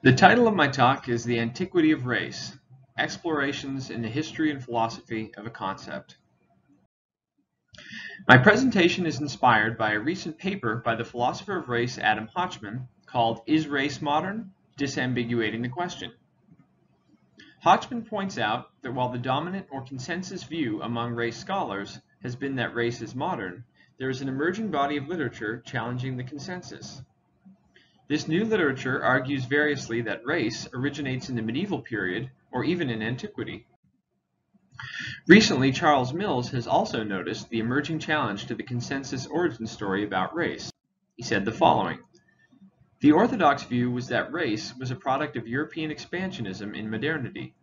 The title of my talk is The Antiquity of Race: Explorations in the History and Philosophy of a Concept. My presentation is inspired by a recent paper by the philosopher of race Adam Hochman called Is Race Modern? Disambiguating the Question. Hochman points out that while the dominant or consensus view among race scholars has been that race is modern, there is an emerging body of literature challenging the consensus. This new literature argues variously that race originates in the medieval period or even in antiquity. Recently, Charles Mills has also noticed the emerging challenge to the consensus origin story about race. He said the following: "The orthodox view was that race was a product of European expansionism in modernity,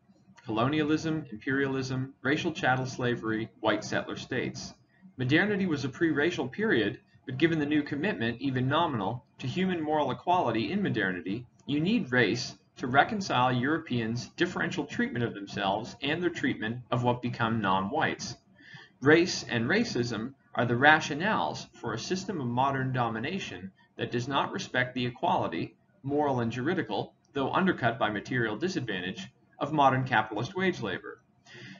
colonialism, imperialism, racial chattel slavery, white settler states. Modernity was a pre-racial period, but given the new commitment, even nominal, to human moral equality in modernity, you need race to reconcile Europeans' differential treatment of themselves and their treatment of what become non-whites. Race and racism are the rationales for a system of modern domination that does not respect the equality, moral and juridical, though undercut by material disadvantage, of modern capitalist wage labor."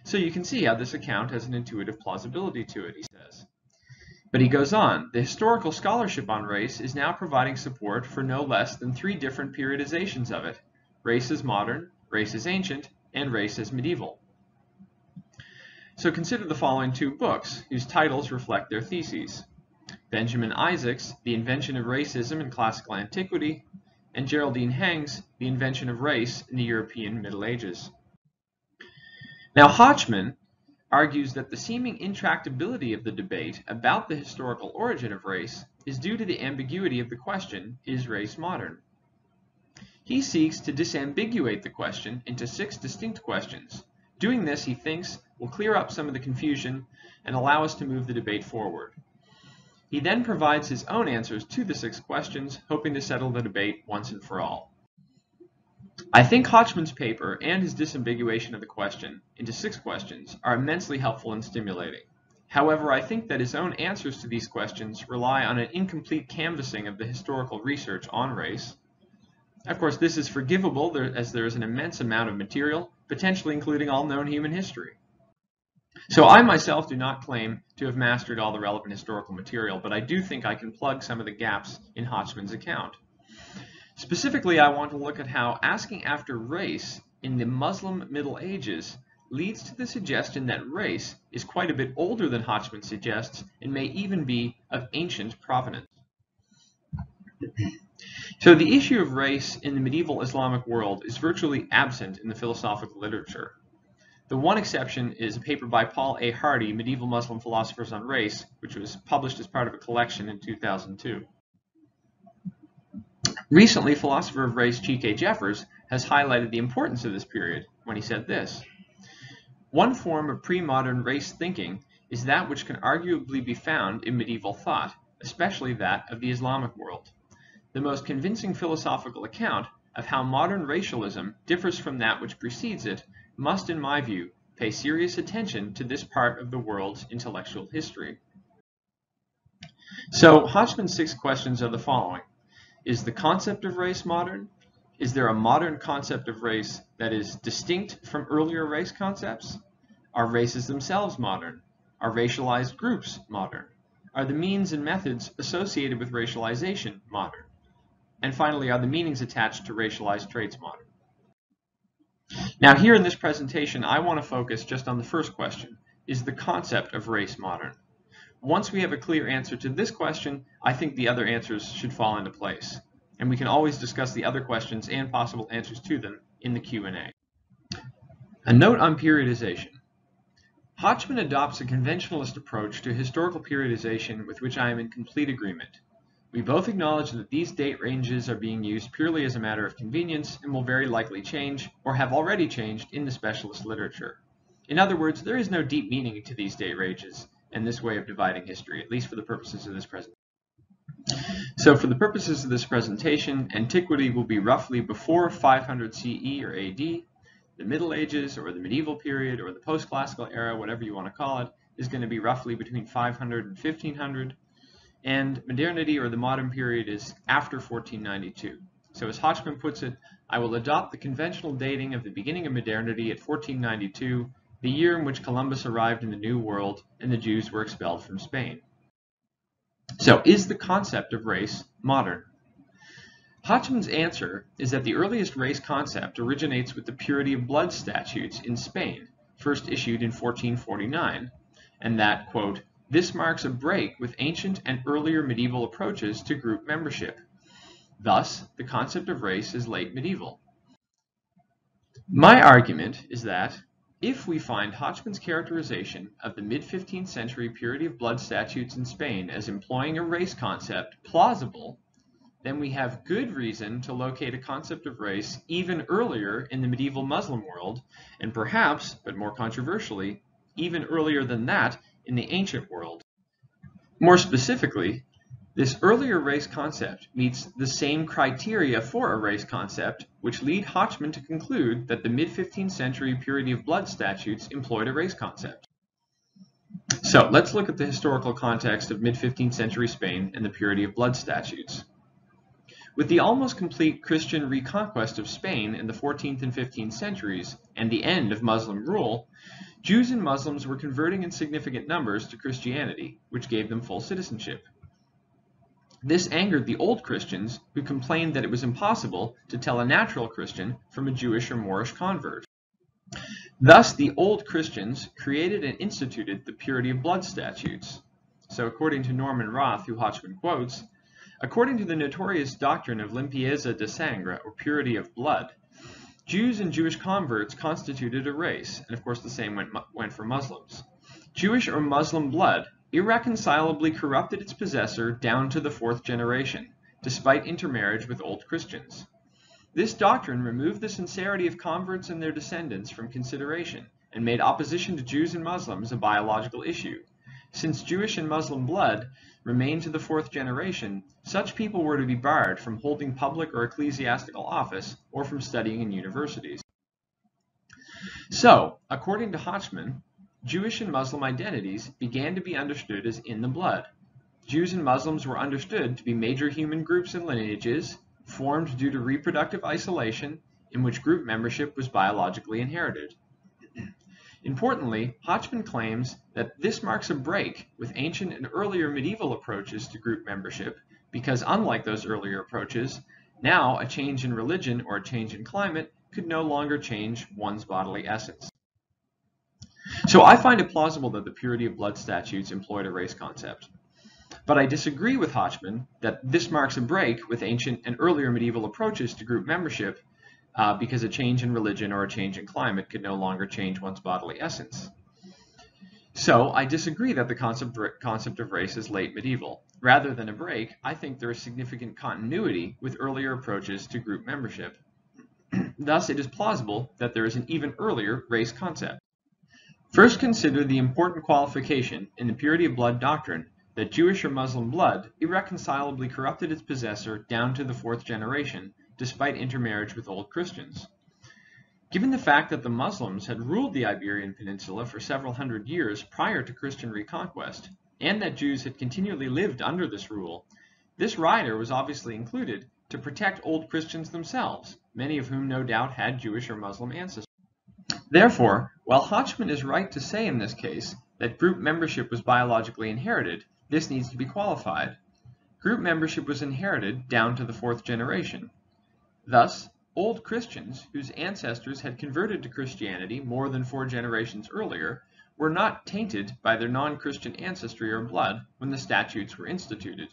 So you can see how this account has an intuitive plausibility to it, he says. But he goes on, the historical scholarship on race is now providing support for no less than 3 different periodizations of it: race as modern, race as ancient, and race as medieval. So consider the following 2 books, whose titles reflect their theses: Benjamin Isaac's The Invention of Racism in Classical Antiquity, and Geraldine Heng's The Invention of Race in the European Middle Ages. Now, Hochman argues that the seeming intractability of the debate about the historical origin of race is due to the ambiguity of the question, is race modern? He seeks to disambiguate the question into 6 distinct questions. Doing this, he thinks, will clear up some of the confusion and allow us to move the debate forward. He then provides his own answers to the 6 questions, hoping to settle the debate once and for all. I think Hochman's paper and his disambiguation of the question into 6 questions are immensely helpful and stimulating. However, I think that his own answers to these questions rely on an incomplete canvassing of the historical research on race. Of course, this is forgivable as there is an immense amount of material, potentially including all known human history. So I myself do not claim to have mastered all the relevant historical material, but I do think I can plug some of the gaps in Hochman's account. Specifically, I want to look at how asking after race in the Muslim Middle Ages leads to the suggestion that race is quite a bit older than Hochman suggests and may even be of ancient provenance. So the issue of race in the medieval Islamic world is virtually absent in the philosophical literature. The one exception is a paper by Paul A. Hardy, Medieval Muslim Philosophers on Race, which was published as part of a collection in 2002. Recently, philosopher of race G.K. Jeffers has highlighted the importance of this period when he said this: "One form of pre-modern race thinking is that which can arguably be found in medieval thought, especially that of the Islamic world. The most convincing philosophical account of how modern racialism differs from that which precedes it must, in my view, pay serious attention to this part of the world's intellectual history." So Hochman's 6 questions are the following: Is the concept of race modern? Is there a modern concept of race that is distinct from earlier race concepts? Are races themselves modern? Are racialized groups modern? Are the means and methods associated with racialization modern? And finally, are the meanings attached to racialized traits modern? Now, here in this presentation, I want to focus just on the first question: Is the concept of race modern? Once we have a clear answer to this question, I think the other answers should fall into place. And we can always discuss the other questions and possible answers to them in the Q&A. A note on periodization. Hochman adopts a conventionalist approach to historical periodization with which I am in complete agreement. We both acknowledge that these date ranges are being used purely as a matter of convenience and will very likely change, or have already changed, in the specialist literature. In other words, there is no deep meaning to these date ranges and this way of dividing history, at least for the purposes of this presentation. So for the purposes of this presentation, antiquity will be roughly before 500 CE or AD, the Middle Ages or the medieval period or the post-classical era, whatever you want to call it, is going to be roughly between 500 and 1500, and modernity or the modern period is after 1492. So as Hochman puts it, I will adopt the conventional dating of the beginning of modernity at 1492, the year in which Columbus arrived in the New World and the Jews were expelled from Spain. So is the concept of race modern? Hochman's answer is that the earliest race concept originates with the purity of blood statutes in Spain, first issued in 1449, and that, quote, this marks a break with ancient and earlier medieval approaches to group membership. Thus, the concept of race is late medieval. My argument is that if we find Hochman's characterization of the mid-15th century purity of blood statutes in Spain as employing a race concept plausible, then we have good reason to locate a concept of race even earlier in the medieval Muslim world, and perhaps, but more controversially, even earlier than that in the ancient world. More specifically, this earlier race concept meets the same criteria for a race concept, which lead Hochman to conclude that the mid-15th century purity of blood statutes employed a race concept. So let's look at the historical context of mid-15th century Spain and the purity of blood statutes. With the almost complete Christian reconquest of Spain in the 14th and 15th centuries and the end of Muslim rule, Jews and Muslims were converting in significant numbers to Christianity, which gave them full citizenship. This angered the old Christians, who complained that it was impossible to tell a natural Christian from a Jewish or Moorish convert. Thus, the old Christians created and instituted the purity of blood statutes. So according to Norman Roth, who Hochman quotes, according to the notorious doctrine of limpieza de sangre, or purity of blood, Jews and Jewish converts constituted a race, and of course the same went for Muslims. Jewish or Muslim blood irreconcilably corrupted its possessor down to the fourth generation, despite intermarriage with old Christians. This doctrine removed the sincerity of converts and their descendants from consideration, and made opposition to Jews and Muslims a biological issue. Since Jewish and Muslim blood remained to the fourth generation, such people were to be barred from holding public or ecclesiastical office or from studying in universities. So, according to Hochman, Jewish and Muslim identities began to be understood as in the blood. Jews and Muslims were understood to be major human groups and lineages, formed due to reproductive isolation, in which group membership was biologically inherited. Importantly, Hochman claims that this marks a break with ancient and earlier medieval approaches to group membership because, unlike those earlier approaches, now a change in religion or a change in climate could no longer change one's bodily essence. So I find it plausible that the purity of blood statutes employed a race concept. But I disagree with Hochman that this marks a break with ancient and earlier medieval approaches to group membership because a change in religion or a change in climate could no longer change one's bodily essence. So I disagree that the concept of race is late medieval. Rather than a break, I think there is significant continuity with earlier approaches to group membership. Thus, it is plausible that there is an even earlier race concept. First, consider the important qualification in the purity of blood doctrine that Jewish or Muslim blood irreconcilably corrupted its possessor down to the fourth generation, despite intermarriage with old Christians. Given the fact that the Muslims had ruled the Iberian Peninsula for several hundred years prior to Christian reconquest, and that Jews had continually lived under this rule, this rider was obviously included to protect old Christians themselves, many of whom no doubt had Jewish or Muslim ancestors. Therefore, while Hochman is right to say in this case that group membership was biologically inherited, this needs to be qualified. Group membership was inherited down to the fourth generation. Thus, old Christians, whose ancestors had converted to Christianity more than 4 generations earlier, were not tainted by their non-Christian ancestry or blood when the statutes were instituted.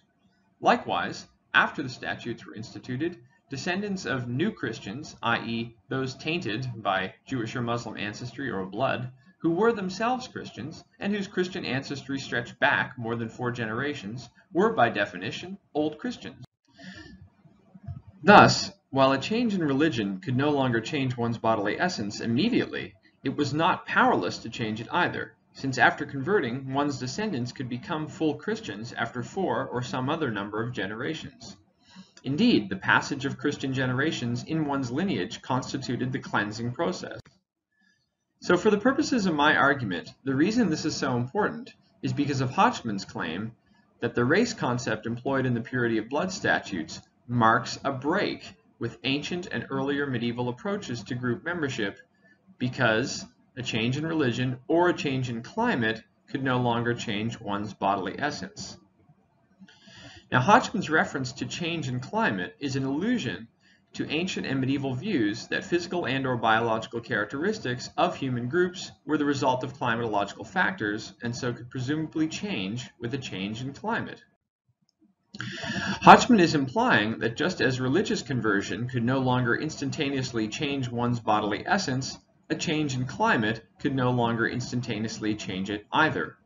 Likewise, after the statutes were instituted, descendants of new Christians, i.e., those tainted by Jewish or Muslim ancestry or blood, who were themselves Christians and whose Christian ancestry stretched back more than 4 generations, were by definition old Christians. Thus, while a change in religion could no longer change one's bodily essence immediately, it was not powerless to change it either, since after converting, one's descendants could become full Christians after 4 or some other number of generations. Indeed, the passage of Christian generations in one's lineage constituted the cleansing process. So for the purposes of my argument, the reason this is so important is because of Hochman's claim that the race concept employed in the purity of blood statutes marks a break with ancient and earlier medieval approaches to group membership because a change in religion or a change in climate could no longer change one's bodily essence. Now, Hochman's reference to change in climate is an allusion to ancient and medieval views that physical and/or biological characteristics of human groups were the result of climatological factors and so could presumably change with a change in climate. Hochman is implying that just as religious conversion could no longer instantaneously change one's bodily essence, a change in climate could no longer instantaneously change it either.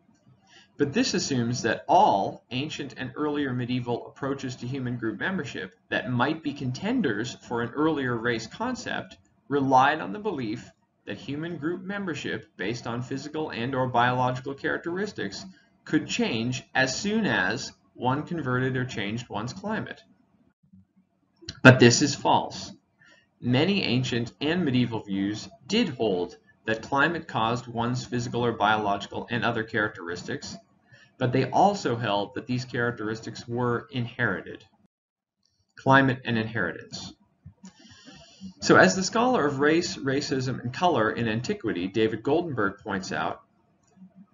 But this assumes that all ancient and earlier medieval approaches to human group membership that might be contenders for an earlier race concept relied on the belief that human group membership based on physical and/or biological characteristics could change as soon as one converted or changed one's climate. But this is false. Many ancient and medieval views did hold that climate caused one's physical or biological and other characteristics, but they also held that these characteristics were inherited. Climate and inheritance. So as the scholar of race, racism, and color in antiquity, David Goldenberg, points out,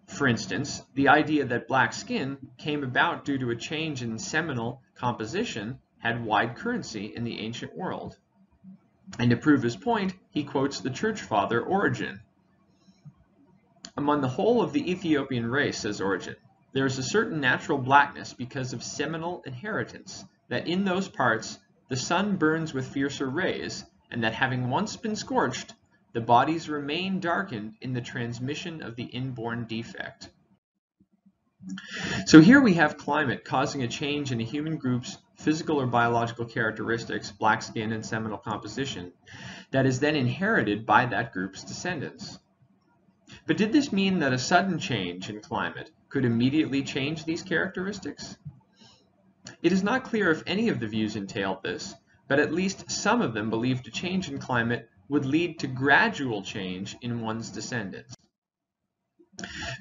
for instance, the idea that black skin came about due to a change in seminal composition had wide currency in the ancient world. And to prove his point, he quotes the church father Origen. Among the whole of the Ethiopian race, says Origen, there is a certain natural blackness because of seminal inheritance, that in those parts the sun burns with fiercer rays, and that having once been scorched, the bodies remain darkened in the transmission of the inborn defect. So here we have climate causing a change in a human group's physical or biological characteristics, black skin and seminal composition, that is then inherited by that group's descendants. But did this mean that a sudden change in climate could immediately change these characteristics? It is not clear if any of the views entailed this, but at least some of them believed a change in climate would lead to gradual change in one's descendants.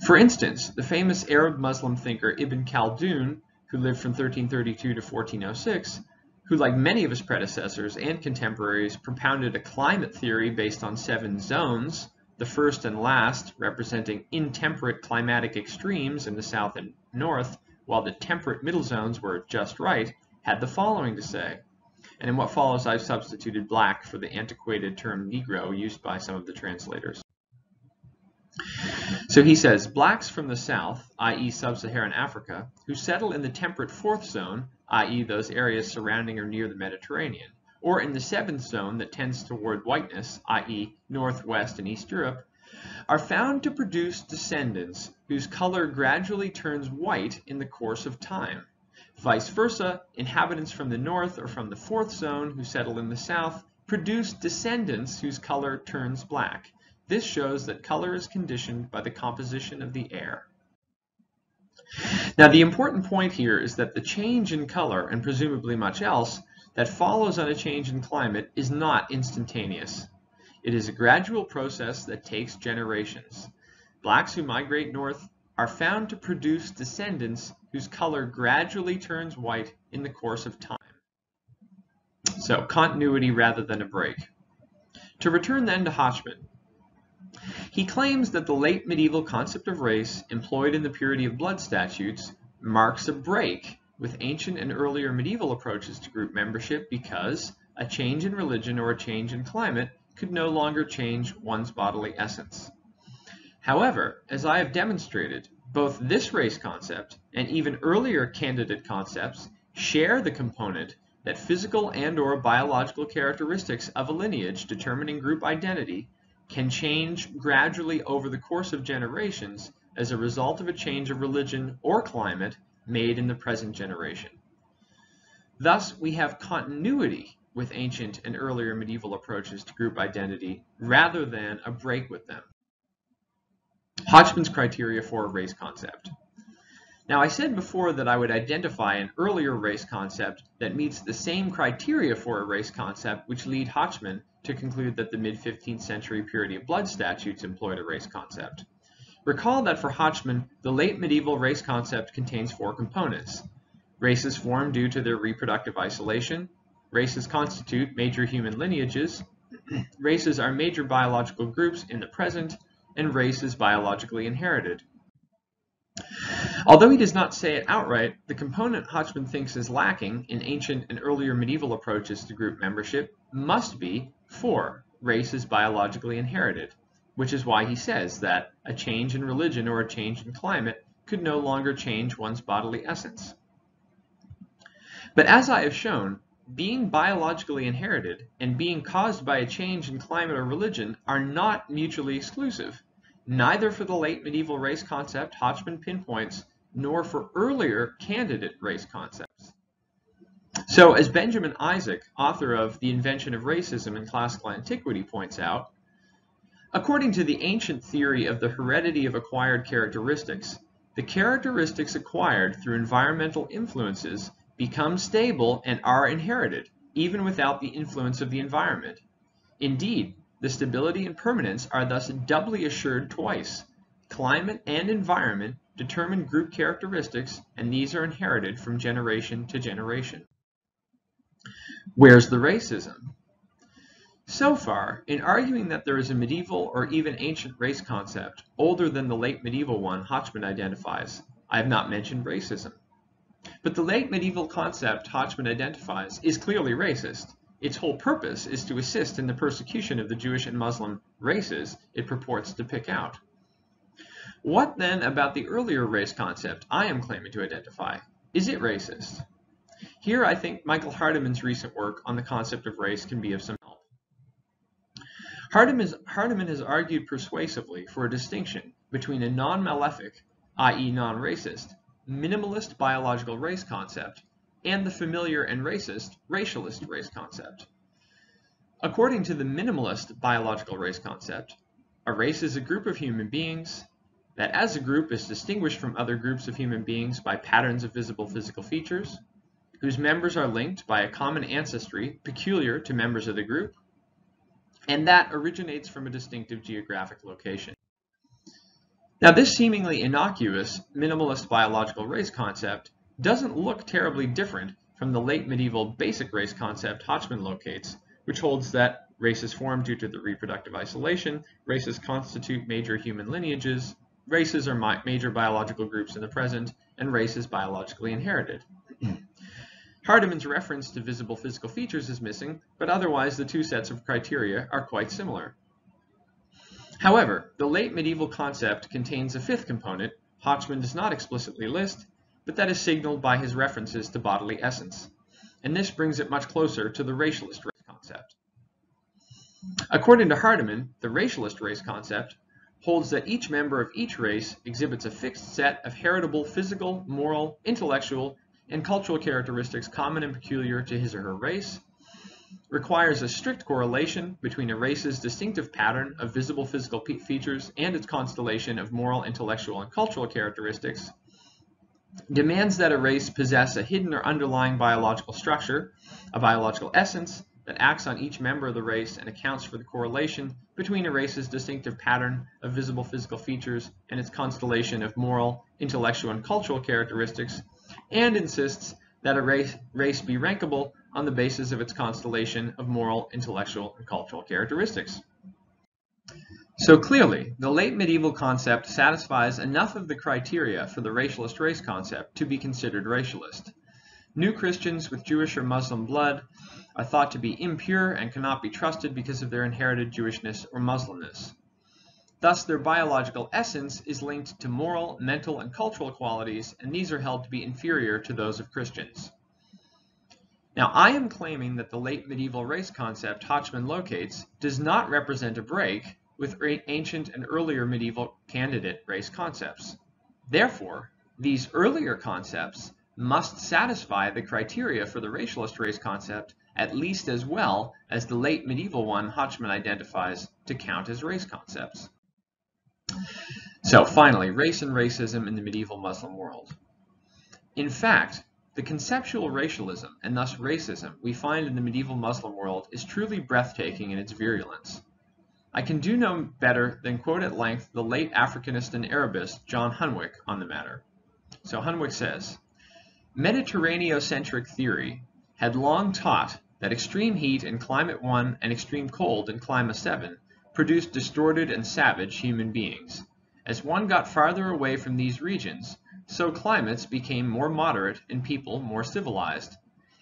For instance, the famous Arab Muslim thinker Ibn Khaldun, who lived from 1332 to 1406, who, like many of his predecessors and contemporaries, propounded a climate theory based on 7 zones, the first and last representing intemperate climatic extremes in the south and north, while the temperate middle zones were just right, had the following to say. And in what follows, I've substituted black for the antiquated term Negro used by some of the translators. So he says, blacks from the south, i.e. sub-Saharan Africa, who settle in the temperate 4th zone, i.e. those areas surrounding or near the Mediterranean, or in the 7th zone that tends toward whiteness, i.e. Northwest and East Europe, are found to produce descendants whose color gradually turns white in the course of time. Vice versa, inhabitants from the north or from the 4th zone who settle in the south produce descendants whose color turns black. This shows that color is conditioned by the composition of the air. Now, the important point here is that the change in color, and presumably much else, that follows on a change in climate is not instantaneous. It is a gradual process that takes generations. Blacks who migrate north are found to produce descendants whose color gradually turns white in the course of time. So, continuity rather than a break. To return then to Hochman, he claims that the late medieval concept of race employed in the purity of blood statutes marks a break with ancient and earlier medieval approaches to group membership because a change in religion or a change in climate could no longer change one's bodily essence. However, as I have demonstrated, both this race concept and even earlier candidate concepts share the component that physical and/or biological characteristics of a lineage determining group identity can change gradually over the course of generations as a result of a change of religion or climate made in the present generation. Thus, we have continuity with ancient and earlier medieval approaches to group identity rather than a break with them. Hochman's criteria for a race concept. Now, I said before that I would identify an earlier race concept that meets the same criteria for a race concept which lead Hochman to conclude that the mid-15th century purity of blood statutes employed a race concept. Recall that for Hochman, the late medieval race concept contains 4 components. Races formed due to their reproductive isolation, Races constitute major human lineages. Races are major biological groups in the present, and race is biologically inherited. Although he does not say it outright, the component Hochman thinks is lacking in ancient and earlier medieval approaches to group membership must be 4. Race is biologically inherited, which is why he says that a change in religion or a change in climate could no longer change one's bodily essence. But as I have shown, being biologically inherited and being caused by a change in climate or religion are not mutually exclusive, neither for the late medieval race concept Hochman pinpoints, nor for earlier candidate race concepts. So, as Benjamin Isaac, author of The Invention of Racism in Classical Antiquity, points out, according to the ancient theory of the heredity of acquired characteristics, the characteristics acquired through environmental influences become stable and are inherited, even without the influence of the environment. Indeed, the stability and permanence are thus doubly assured twice. Climate and environment determine group characteristics, and these are inherited from generation to generation. Where's the racism? So far, in arguing that there is a medieval or even ancient race concept older than the late medieval one Hochman identifies, I have not mentioned racism. But the late medieval concept Hochman identifies is clearly racist. Its whole purpose is to assist in the persecution of the Jewish and Muslim races it purports to pick out. What then about the earlier race concept I am claiming to identify? Is it racist? Here I think Michael Hardiman's recent work on the concept of race can be of some help. Hardiman has argued persuasively for a distinction between a non-malefic, i.e. non-racist, minimalist biological race concept and the familiar and racist racialist race concept. According to the minimalist biological race concept, a race is a group of human beings that as a group is distinguished from other groups of human beings by patterns of visible physical features, whose members are linked by a common ancestry peculiar to members of the group, and that originates from a distinctive geographic location. Now, this seemingly innocuous minimalist biological race concept doesn't look terribly different from the late medieval basic race concept Hochman locates, which holds that races form due to the reproductive isolation, races constitute major human lineages, races are major biological groups in the present, and race is biologically inherited. Hardiman's reference to visible physical features is missing, but otherwise the two sets of criteria are quite similar. However, the late medieval concept contains a fifth component Hochman does not explicitly list, but that is signaled by his references to bodily essence, and this brings it much closer to the racialist race concept. According to Hardiman, the racialist race concept holds that each member of each race exhibits a fixed set of heritable physical, moral, intellectual, and cultural characteristics common and peculiar to his or her race, requires a strict correlation between a race's distinctive pattern of visible physical features and its constellation of moral, intellectual, and cultural characteristics, demands that a race possess a hidden or underlying biological structure, a biological essence that acts on each member of the race and accounts for the correlation between a race's distinctive pattern of visible physical features and its constellation of moral, intellectual, and cultural characteristics, and insists that a race be rankable on the basis of its constellation of moral, intellectual, and cultural characteristics. So clearly, the late medieval concept satisfies enough of the criteria for the racialist race concept to be considered racialist. New Christians with Jewish or Muslim blood are thought to be impure and cannot be trusted because of their inherited Jewishness or Muslimness. Thus, their biological essence is linked to moral, mental, and cultural qualities, and these are held to be inferior to those of Christians. Now, I am claiming that the late medieval race concept Hochman locates does not represent a break with ancient and earlier medieval candidate race concepts. Therefore, these earlier concepts must satisfy the criteria for the racialist race concept at least as well as the late medieval one Hochman identifies to count as race concepts. So finally, race and racism in the medieval Muslim world. In fact, the conceptual racialism and thus racism we find in the medieval Muslim world is truly breathtaking in its virulence. I can do no better than quote at length the late Africanist and Arabist John Hunwick on the matter. So Hunwick says, Mediterraneocentric theory had long taught that extreme heat in climate 1 and extreme cold in climate 7 produced distorted and savage human beings. As one got farther away from these regions, so climates became more moderate and people more civilized.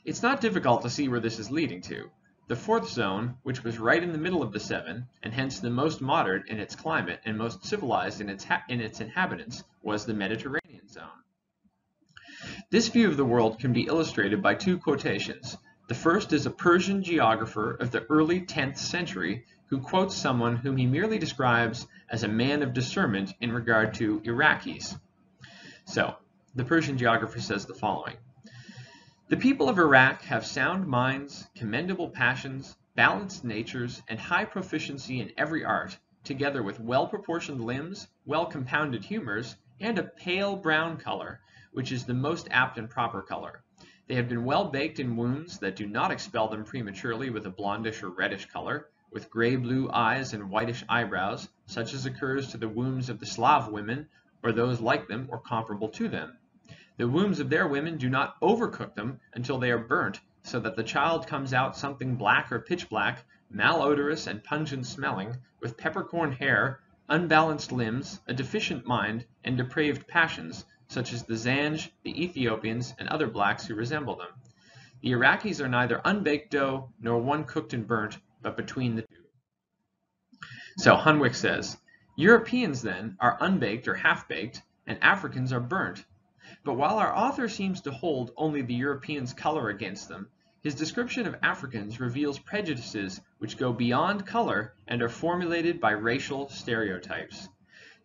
It's not difficult to see where this is leading to. The fourth zone, which was right in the middle of the 7, and hence the most moderate in its climate and most civilized in its inhabitants, was the Mediterranean zone. This view of the world can be illustrated by two quotations. The first is a Persian geographer of the early 10th century who quotes someone whom he merely describes as a man of discernment in regard to Iraqis. So, the Persian geographer says the following. The people of Iraq have sound minds, commendable passions, balanced natures, and high proficiency in every art, together with well-proportioned limbs, well-compounded humors, and a pale brown color, which is the most apt and proper color. They have been well baked in wombs that do not expel them prematurely with a blondish or reddish color, with gray-blue eyes and whitish eyebrows, such as occurs to the wombs of the Slav women, or those like them or comparable to them. The wombs of their women do not overcook them until they are burnt, so that the child comes out something black or pitch black, malodorous and pungent smelling, with peppercorn hair, unbalanced limbs, a deficient mind, and depraved passions, such as the Zanj, the Ethiopians, and other blacks who resemble them. The Iraqis are neither unbaked dough nor one cooked and burnt, but between the two. So Hunwick says, Europeans then are unbaked or half-baked, and Africans are burnt. But while our author seems to hold only the Europeans' color against them, his description of Africans reveals prejudices which go beyond color and are formulated by racial stereotypes.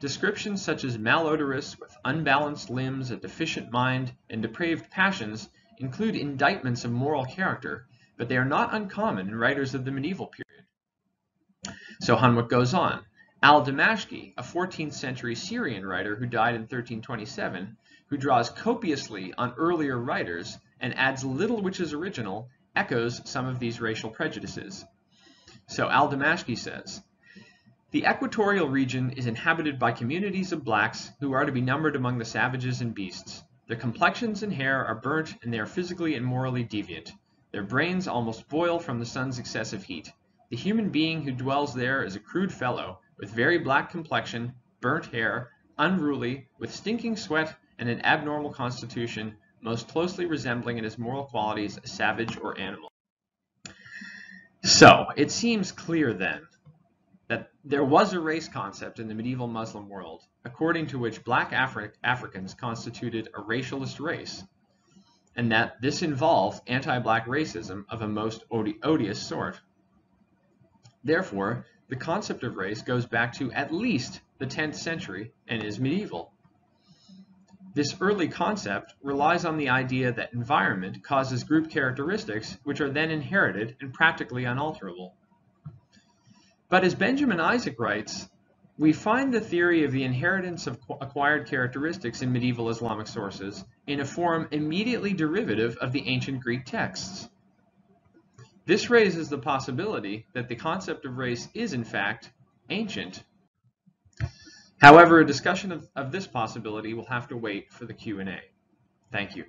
Descriptions such as malodorous, with unbalanced limbs, a deficient mind, and depraved passions include indictments of moral character, but they are not uncommon in writers of the medieval period. So Hunwick goes on. Al-Damashqi, a 14th century Syrian writer who died in 1327, who draws copiously on earlier writers and adds little which is original, echoes some of these racial prejudices. So Al-Damashqi says, the equatorial region is inhabited by communities of blacks who are to be numbered among the savages and beasts. Their complexions and hair are burnt, and they are physically and morally deviant. Their brains almost boil from the sun's excessive heat. The human being who dwells there is a crude fellow, with very black complexion, burnt hair, unruly, with stinking sweat, and an abnormal constitution, most closely resembling in his moral qualities a savage or animal. So, it seems clear then that there was a race concept in the medieval Muslim world, according to which black Africans constituted a racialist race, and that this involved anti-black racism of a most odious sort. Therefore, the concept of race goes back to at least the 10th century and is medieval. This early concept relies on the idea that environment causes group characteristics which are then inherited and practically unalterable. But as Benjamin Isaac writes, we find the theory of the inheritance of acquired characteristics in medieval Islamic sources in a form immediately derivative of the ancient Greek texts. This raises the possibility that the concept of race is, in fact, ancient. However, a discussion of this possibility will have to wait for the Q&A. Thank you.